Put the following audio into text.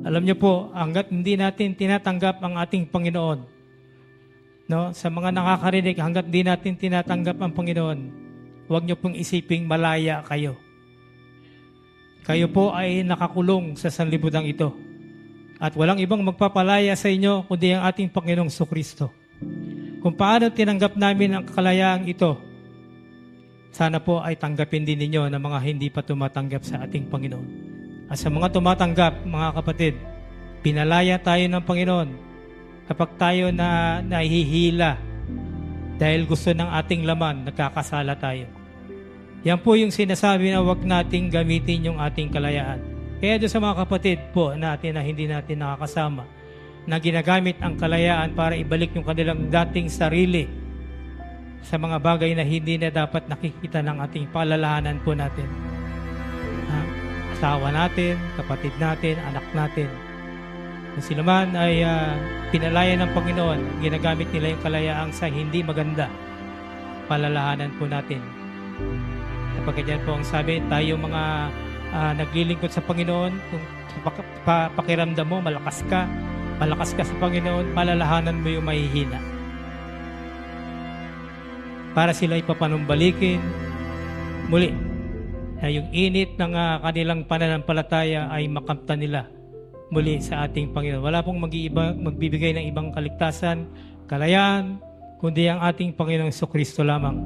Alam niyo po, hanggat hindi natin tinatanggap ang ating Panginoon, no? Sa mga nakakarinig, hanggat hindi natin tinatanggap ang Panginoon, huwag niyo pong isiping malaya kayo. Kayo po ay nakakulong sa sanlibutan ito. At walang ibang magpapalaya sa inyo kundi ang ating Panginoong Jesucristo. Kung paano tinanggap namin ang kakalayaan ito, sana po ay tanggapin din ninyo ng mga hindi pa tumatanggap sa ating Panginoon. At sa mga tumatanggap, mga kapatid, pinalaya tayo ng Panginoon kapag tayo na nahihila dahil gusto ng ating laman, nagkakasala tayo. Yan po yung sinasabi na huwag nating gamitin yung ating kalayaan. Kaya doon sa mga kapatid po natin na hindi natin nakakasama, na ginagamit ang kalayaan para ibalik yung kanilang dating sarili sa mga bagay na hindi na dapat nakikita ng ating palalahanan po natin. Asawa natin, kapatid natin, anak natin. Kung sila man ay pinalaya ng Panginoon, ginagamit nila yung kalayaang sa hindi maganda palalahanan po natin. Kapag ganyan po ang sabi, tayo mga naglilingkod sa Panginoon, kung pakiramdam mo, malakas ka sa Panginoon, palalahanan mo yung mahihina. Para sila ipapanumbalikin muli. Yung init ng kanilang pananampalataya ay makamtan nila muli sa ating Panginoon. Wala pong magbibigay ng ibang kaligtasan, kalayaan, kundi ang ating Panginoong Jesucristo lamang.